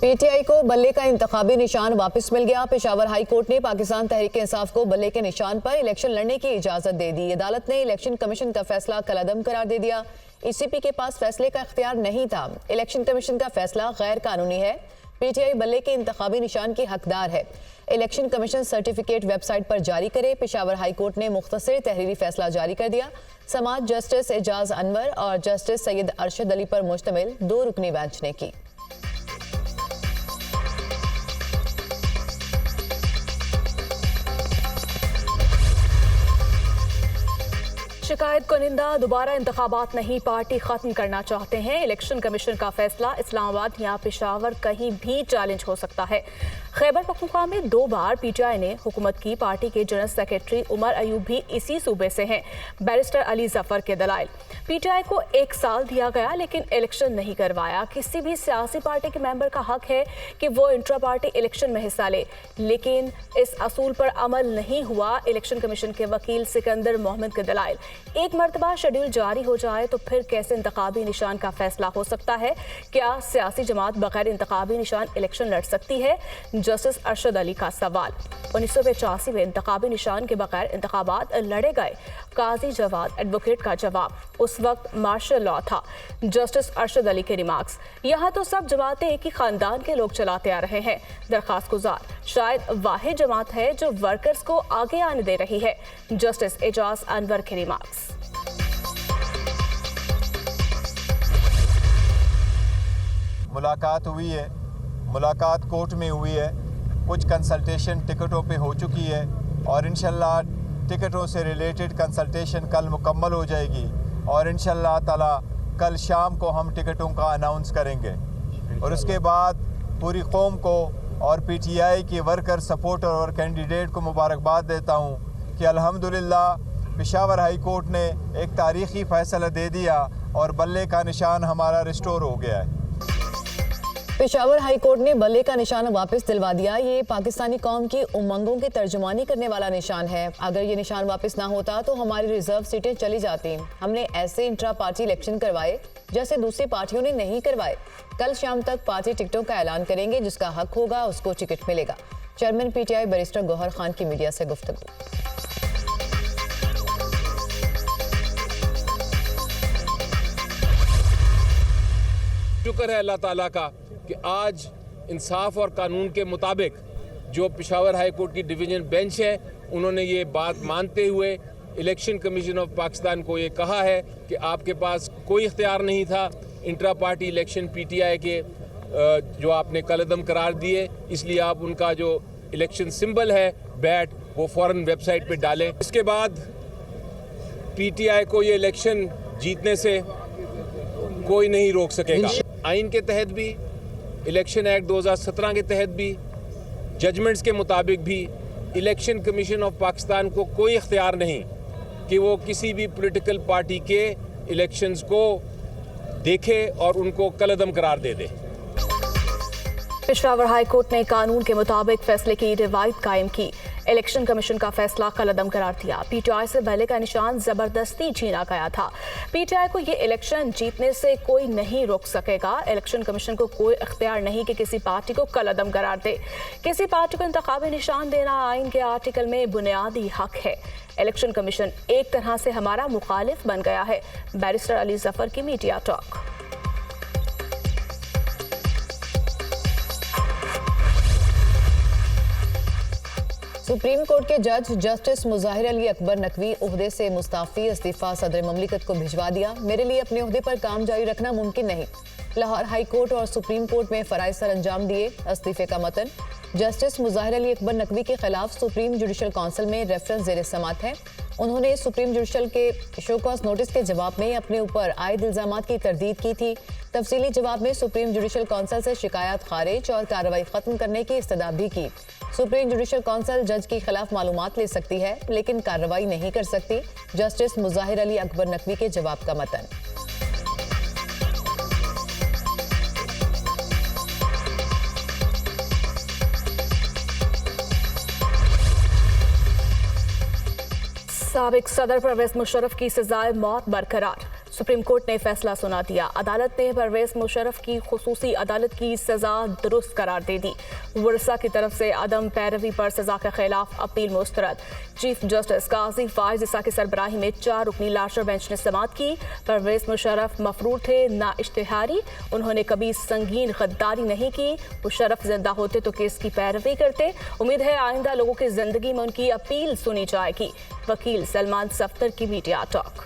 PTI को बल्ले का इंतखाबी निशान वापस मिल गया। पेशावर हाई कोर्ट ने पाकिस्तान तहरीक इंसाफ को बल्ले के निशान पर इलेक्शन लड़ने की इजाजत दे दी। अदालत ने इलेक्शन कमीशन का फैसला कलअदम करार दे दिया। ईसीपी के पास फैसले का इख्तियार नहीं था। इलेक्शन कमीशन का फैसला गैर कानूनी है। पीटीआई बल्ले के इंतखाबी निशान की हकदार है। इलेक्शन कमीशन सर्टिफिकेट वेबसाइट पर जारी करे। पेशावर हाई कोर्ट ने मुख्तसर तहरीरी फैसला जारी कर दिया। समाअत जस्टिस एजाज अनवर और जस्टिस सैयद अरशद अली पर मुश्तमिल 2 रुकनी बेंच ने की। शिकायत कुनिंदा दोबारा इंतखाबात नहीं, पार्टी खत्म करना चाहते हैं। इलेक्शन कमीशन का फैसला इस्लामाबाद या पेशावर कहीं भी चैलेंज हो सकता है। खैबर पख्तूनख्वा में 2 बार पीटीआई ने हुकूमत की। पार्टी के जनरल सेक्रेटरी उमर अयूब भी इसी सूबे से हैं। बैरिस्टर अली जफर के दलाइल, पीटीआई को 1 साल दिया गया लेकिन इलेक्शन नहीं करवाया। किसी भी सियासी पार्टी के मेंबर का हक है कि वो इंट्रा पार्टी इलेक्शन में हिस्सा ले, लेकिन इस असूल पर अमल नहीं हुआ। इलेक्शन कमीशन के वकील सिकंदर मोहम्मद के दलाइल, एक मरतबा शेड्यूल जारी हो जाए तो फिर कैसे इंतखाबी निशान का फैसला हो सकता है? क्या सियासी जमात बगैर इंतखाबी निशान इलेक्शन लड़ सकती है? जस्टिस अरशद अली का सवाल। 1985 में इंतखाबी निशान के बगैर इंतखाबात लड़े गए। काजी जवाद एडवोकेट का जवाब, उस वक्त मार्शल लॉ था। जस्टिस अरशद अली के रिमार्क्स, यहाँ तो सब जमातें एक ही खानदान के लोग चलाते आ रहे हैं। दरखास्त गुजार, शायद वाहिद जमात है जो वर्कर्स को आगे आने दे रही है। जस्टिस एजाज अनवर के रिमार्क्स। मुलाकात हुई है, मुलाकात कोर्ट में हुई है, कुछ कंसल्टेशन टिकटों पे हो चुकी है और इंशाल्लाह टिकटों से रिलेटेड कंसल्टेशन कल मुकम्मल हो जाएगी और इंशाल्लाह ताला कल शाम को हम टिकटों का अनाउंस करेंगे। और उसके बाद पूरी कौम को और पीटीआई के वर्कर, सपोर्टर और कैंडिडेट को मुबारकबाद देता हूँ कि अल्हम्दुलिल्लाह पेशावर हाई कोर्ट ने एक तारीख़ी फ़ैसला दे दिया और बल्ले का निशान हमारा रिस्टोर हो गया है। पेशावर हाई कोर्ट ने बल्ले का निशान वापस दिलवा दिया। ये पाकिस्तानी कौम की उमंगों की तर्जुमानी करने वाला निशान है। अगर ये निशान वापस ना होता तो हमारी रिजर्व सीटें चली जाती। हमने ऐसे इंट्रा पार्टी इलेक्शन करवाए जैसे दूसरी पार्टियों ने नहीं करवाए। कल शाम तक पार्टी टिकटों का ऐलान करेंगे, जिसका हक होगा उसको टिकट मिलेगा। Chairman PTI barrister Gauhar Khan की मीडिया से गुफ्तगू। शुक्र है अल्लाह ताला का कि आज इंसाफ और कानून के मुताबिक जो पेशावर हाई कोर्ट की डिवीजन बेंच है, उन्होंने ये बात मानते हुए इलेक्शन कमीशन ऑफ पाकिस्तान को ये कहा है कि आपके पास कोई इख्तियार नहीं था इंट्रा पार्टी इलेक्शन पीटीआई के जो आपने कलअदम करार दिए, इसलिए आप उनका जो इलेक्शन सिंबल है बैट, वो फ़ौरन वेबसाइट पे डालें। इसके बाद पीटीआई को ये इलेक्शन जीतने से कोई नहीं रोक सकेगा। आइन के तहत भी, इलेक्शन एक्ट 2017 के तहत भी, जजमेंट्स के मुताबिक भी इलेक्शन कमीशन ऑफ पाकिस्तान को कोई इख्तियार नहीं कि वो किसी भी पॉलिटिकल पार्टी के इलेक्शंस को देखे और उनको कलअदम करार दे दे। पेशावर हाई कोर्ट ने कानून के मुताबिक फैसले की रिवायत कायम की। इलेक्शन कमीशन का फैसला कलअदम करार दिया। पीटीआई से बल्ले का निशान जबरदस्ती छीना गया था। पीटीआई को ये इलेक्शन जीतने से कोई नहीं रोक सकेगा। इलेक्शन कमीशन को कोई इख्तियार नहीं कि किसी पार्टी को कलअदम करार दे। किसी पार्टी को इंतखाबी निशान देना आइन के आर्टिकल में बुनियादी हक है। इलेक्शन कमीशन एक तरह से हमारा मुखालिफ बन गया है। बैरिस्टर अली जफर की मीडिया टॉक। सुप्रीम कोर्ट के जज जस्टिस मुजाहिर अली अकबर नकवी ओहदे से मुस्ताफी। इस्तीफा सदर ममलिकत को भिजवा दिया। मेरे लिए अपने ओहदे पर काम जारी रखना मुमकिन नहीं। लाहौर हाई कोर्ट और सुप्रीम कोर्ट में फराइज सर अंजाम दिए। इस्तीफे का मतन जस्टिस मुजाहिर अली अकबर नकवी के खिलाफ सुप्रीम जुडिशल काउंसिल में रेफरेंस जेर समात है। उन्होंने सुप्रीम जुडिशल के शोकॉज नोटिस के जवाब में अपने ऊपर आयद इल्जामात की तरदीद की थी। तफसीली जवाब में सुप्रीम जुडिशल काउंसिल से शिकायत खारिज और कार्रवाई खत्म करने की इस्तदा भी की। सुप्रीम जुडिशल काउंसिल जज के खिलाफ मालूमात ले सकती है लेकिन कार्रवाई नहीं कर सकती। जस्टिस मुजाहिर अली अकबर नकवी के जवाब का मतन। साबिक सदर परवेज मुशर्रफ की सजाए मौत बरकरार। सुप्रीम कोर्ट ने फैसला सुना दिया। अदालत ने परवेज मुशर्रफ की खुसूसी अदालत की सजा दुरुस्त करार दे दी। वर्सा की तरफ से अदम पैरवी पर सजा के खिलाफ अपील मुस्तरद। चीफ जस्टिस काजी फाइज ईसा की सरबराही में 4 रुकनी लार्जर बेंच ने समाअत की। परवेज मुशर्रफ मफरूर थे, ना इश्तिहारी। उन्होंने कभी संगीन गद्दारी नहीं की। मुशर्रफ जिंदा होते तो केस की पैरवी करते। उम्मीद है आइंदा लोगों की जिंदगी में उनकी अपील सुनी जाएगी। वकील सलमान सफ्तर की media talk.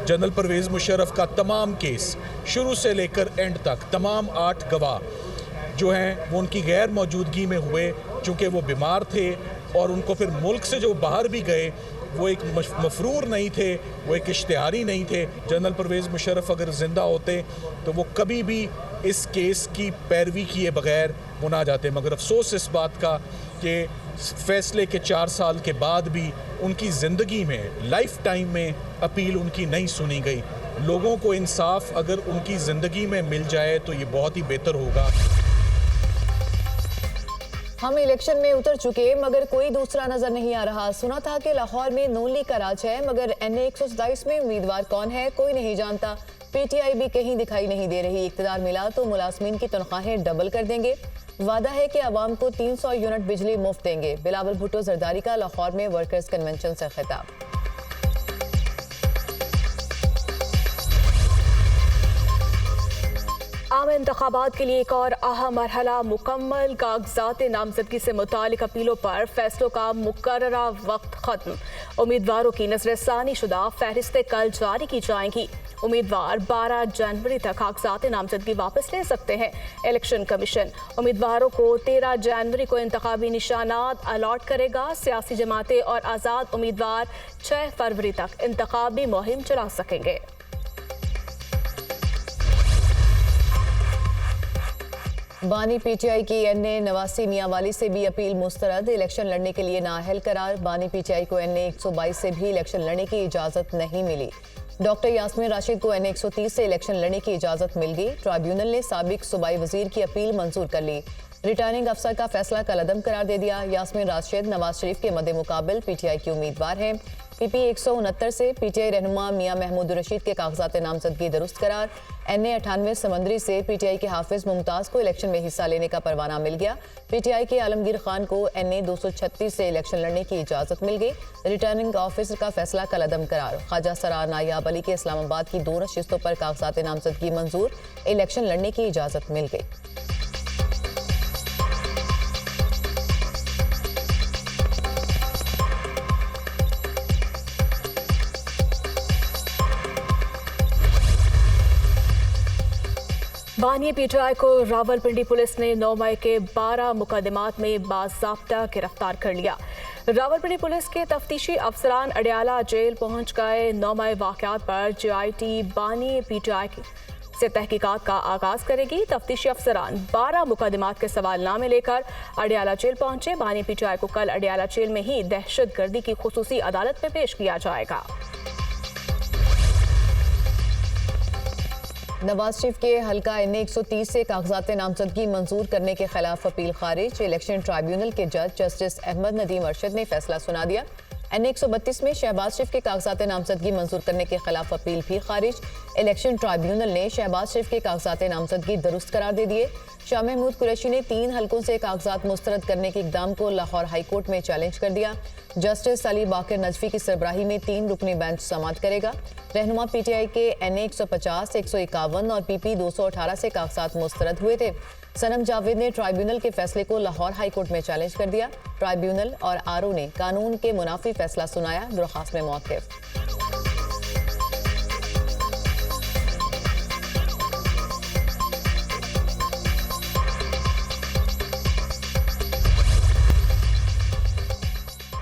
General Pervez Musharraf का तमाम केस शुरू से लेकर एंड तक तमाम 8 गवाह जो हैं वो उनकी गैर मौजूदगी में हुए, चूँकि वो बीमार थे और उनको फिर मुल्क से जो बाहर भी गए वो एक मफरूर नहीं थे, वो एक इश्तिहारी नहीं थे। जनरल परवेज मुशर्रफ अगर ज़िंदा होते तो वो कभी भी इस केस की पैरवी किए बगैर वो ना जाते। मगर अफसोस इस बात का कि फैसले के 4 साल के बाद भी उनकी ज़िंदगी में लाइफ टाइम में अपील उनकी नहीं सुनी गई। लोगों को इंसाफ अगर उनकी ज़िंदगी में मिल जाए तो ये बहुत ही बेहतर होगा। हम इलेक्शन में उतर चुके मगर कोई दूसरा नजर नहीं आ रहा। सुना था कि लाहौर में नून लीग का राज है, मगर NA 127 में उम्मीदवार कौन है कोई नहीं जानता। PTI भी कहीं दिखाई नहीं दे रही। इक़्तिदार मिला तो मुलाजमीन की तनख्वाहें डबल कर देंगे। वादा है कि आवाम को 300 यूनिट बिजली मुफ्त देंगे। बिलावल भुट्टो जरदारी का लाहौर में वर्कर्स कन्वेंशन से खिताब। आम इंतखाबात के लिए एक और अहम मरहला मुकम्मल। कागजात नामजदगी से मुतालिक अपीलों पर फैसलों का मुकर्ररा वक्त खत्म। उम्मीदवारों की नजरसानी शुदा फहरिस्तें कल जारी की जाएंगी। उम्मीदवार 12 जनवरी तक कागजात नामजदगी वापस ले सकते हैं। इलेक्शन कमीशन उम्मीदवारों को 13 जनवरी को इंतखाबी निशानात अलॉट करेगा। सियासी जमातें और आज़ाद उम्मीदवार 6 फरवरी तक इंतखाबी मुहिम चला सकेंगे। बानी PTI की NA नवासी मियांवाली से भी अपील मुस्तरद। इलेक्शन लड़ने के लिए नाअहल करार। बानी PTI को NA 122 से भी इलेक्शन लड़ने की इजाज़त नहीं मिली। डॉक्टर यास्मीन राशिद को NA 130 से इलेक्शन लड़ने की इजाज़त मिल गई। ट्राइब्यूनल ने साबिक सूबाई वजीर की अपील मंजूर कर ली। रिटर्निंग अफसर का फैसला कलअदम करार दे दिया। यास्मीन राशिद नवाज शरीफ के मद्दे मुकाबिल PTI की उम्मीदवार हैं। PP 169 से PTI रहनुमा मियां महमूद रशीद के कागजात नामजदगी दुरुस्त करार। NA 98 समंदरी से PTI के हाफिज मुमताज़ को इलेक्शन में हिस्सा लेने का परवाना मिल गया। PTI के आलमगीर खान को NA 236 से इलेक्शन लड़ने की इजाज़त मिल गई। रिटर्निंग ऑफिसर का फैसला कलअदम करार। ख्वाजा सरार नायाब अली के इस्लामाबाद की 2 नशिस्तों पर कागजात नामजदगी मंजूर। इलेक्शन लड़ने की इजाज़त मिल गई। बानी PTI को रावलपिंडी पुलिस ने 9 मई के 12 मुकदमात में बाज़ाब्ता गिरफ्तार कर लिया। रावलपिंडी पुलिस के तफ्तीशी अफसरान अडियाला जेल पहुंच गए। 9 मई वाक़यात पर JIT बानी PTI से तहकीकात का आगाज करेगी। तफ्तीशी अफसरान 12 मुकदमात के सवालनामे लेकर अडियाला जेल पहुंचे। बानी PTI को कल अडियाला जेल में ही दहशतगर्दी की खुसूसी अदालत में पेश किया जाएगा। नवाज शरीफ के हल्का NA 130 से कागजात नामजदगी मंजूर करने के खिलाफ अपील खारिज। इलेक्शन ट्राइब्यूनल के जज जस्टिस अहमद नदीम अरशद ने फैसला सुना दिया। NA 132 में शहबाज शरीफ के कागजात नामजदगी मंजूर करने के खिलाफ अपील भी खारिज। इलेक्शन ट्राइब्यूनल ने शहबाज शरीफ के कागजात नामजदगी दुरुस्त करार दे दिए। शाह महमूद कुरैशी ने 3 हलकों से कागजात मुस्तरद करने के इकदाम को लाहौर हाई कोर्ट में चैलेंज कर दिया। जस्टिस अली बाकर नजफी की सरबराही में 3 रुकनी बेंच समाअत करेगा। रहनुमा PTI के NA 150, 151 और PP 218 से कागजात मुस्तरद हुए थे। सनम जावेद ने ट्राइब्यूनल के फैसले को लाहौर हाई कोर्ट में चैलेंज कर दिया। ट्राइब्यूनल और RO ने कानून के मुनाफी फैसला सुनाया। दरख्वास्त में मौक़िफ़।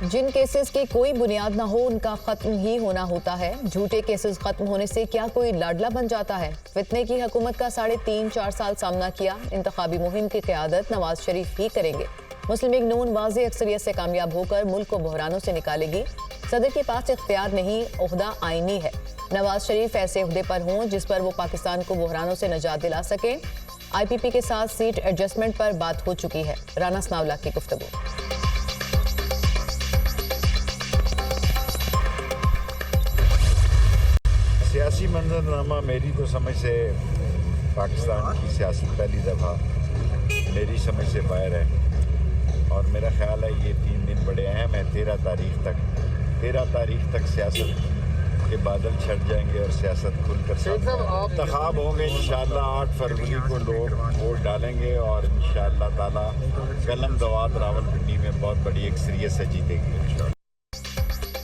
जिन केसेस की कोई बुनियाद ना हो उनका खत्म ही होना होता है। झूठे केसेस खत्म होने से क्या कोई लाडला बन जाता है? फितने की हुकूमत का 3.5-4 साल सामना किया। इंतखाबी मुहिम की क़यादत नवाज शरीफ ही करेंगे। मुस्लिम लीग नून वाज़ेह अक्सरियत से कामयाब होकर मुल्क को बहरानों से निकालेगी। सदर के पास इख्तियार नहीं, ओहदा आईनी है। नवाज शरीफ ऐसे ओहदे पर हों जिस पर वो पाकिस्तान को बहरानों से निजात दिला सकें। आईपीपी के साथ सीट एडजस्टमेंट पर बात हो चुकी है। राना सनावला की गुफ्तगू। सियासी मंजरनामा मेरी तो समझ से पाकिस्तान की सियासत पहली दफ़ा मेरी समझ से बाहर है और मेरा ख्याल है ये 3 दिन बड़े अहम हैं। 13 तारीख तक सियासत के बादल छट जाएंगे और सियासत खुलकर इंतखाब होंगे। इंशाअल्लाह 8 फरवरी को लोग वोट डालेंगे और इंशाअल्लाह ताला कलम दवात रावलपिंडी में बहुत बड़ी अक्सरियत से जीतेगी।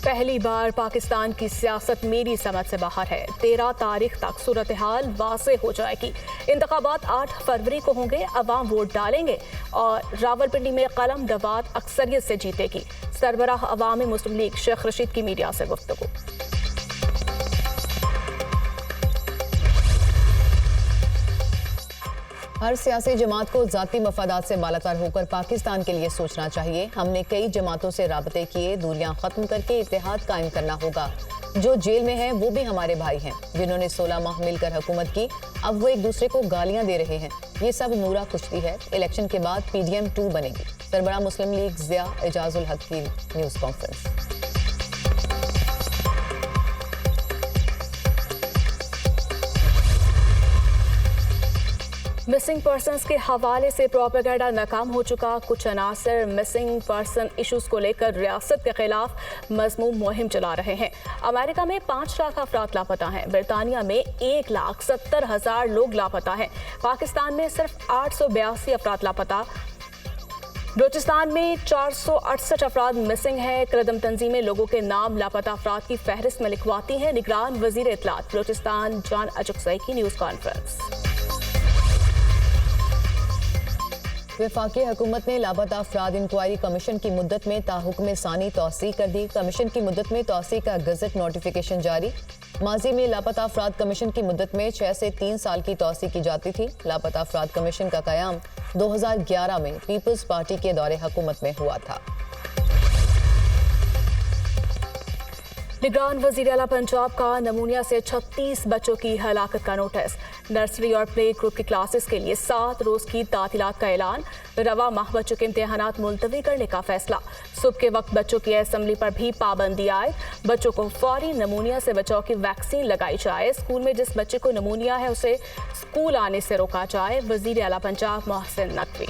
पहली बार पाकिस्तान की सियासत मेरी समझ से बाहर है। 13 तारीख तक सूरत हाल वाज़े हो जाएगी। इंतखाबात 8 फरवरी को होंगे, अवाम वोट डालेंगे और रावलपिंडी में कलम दवात अक्सरियत से जीतेगी। सरबराह अवामी मुस्लिम लीग शेख रशीद की मीडिया से गुफ्तगू। हर सियासी जमात को ज़ाती मफादात से बालातर होकर पाकिस्तान के लिए सोचना चाहिए। हमने कई जमातों से राबते किए, दूरियां खत्म करके इत्तेहाद कायम करना होगा। जो जेल में हैं वो भी हमारे भाई हैं, जिन्होंने 16 माह मिलकर हुकूमत की, अब वो एक दूसरे को गालियां दे रहे हैं। ये सब नूरा कुश्ती है। इलेक्शन के बाद PDM 2 बनेगी। सरबराह मुस्लिम लीग ज़िया एजाजुल हक की न्यूज़ कॉन्फ्रेंस। मिसिंग पर्सन्स के हवाले से प्रोपेगेंडा नाकाम हो चुका। कुछ अनासर मिसिंग पर्सन इशूज़ को लेकर रियासत के खिलाफ मज़मूम मुहिम चला रहे हैं। अमेरिका में 5 लाख अफराद लापता हैं। बरतानिया में 1,70,000 लोग लापता हैं। पाकिस्तान में सिर्फ 882 अफराद लापता। बलूचिस्तान में 468 अफराद मिसिंग हैं। करदम तंजीमें लोगों के नाम लापता अफराद की फहरिस्त में लिखवाती हैं। निगरान वजीर इत्तलात बलूचिस्तान जान अजुकसई की न्यूज़ कॉन्फ्रेंस। वफाकी हुकूमत ने लापता अफराद इंक्वायरी कमीशन की मुद्दत में ताहुक्म सानी तौसी कर दी। कमीशन की मुद्दत में तौसी का गजट नोटिफिकेशन जारी। माजी में लापता अफराद कमीशन की मुद्दत में 6 से 3 साल की तौसी की जाती थी। लापता अफराद कमीशन का क़याम 2011 में पीपल्स पार्टी के दौरे हुकूमत में हुआ था। निगरान वज़ीर आला पंजाब का नमूनिया से 36 बच्चों की हलाकत का नोटिस। नर्सरी और प्ले ग्रुप की क्लासेस के लिए 7 रोज की तातीलात का ऐलान। रवा माह बच्चों के इम्तिहानात मुलतवी करने का फैसला। सुबह के वक्त बच्चों की असेंबली पर भी पाबंदी आए। बच्चों को फौरी नमूनिया से बचाव की वैक्सीन लगाई जाए। स्कूल में जिस बच्चे को नमूनिया है उसे स्कूल आने से रोका जाए। वज़ीर आला पंजाब मोहसिन नकवी।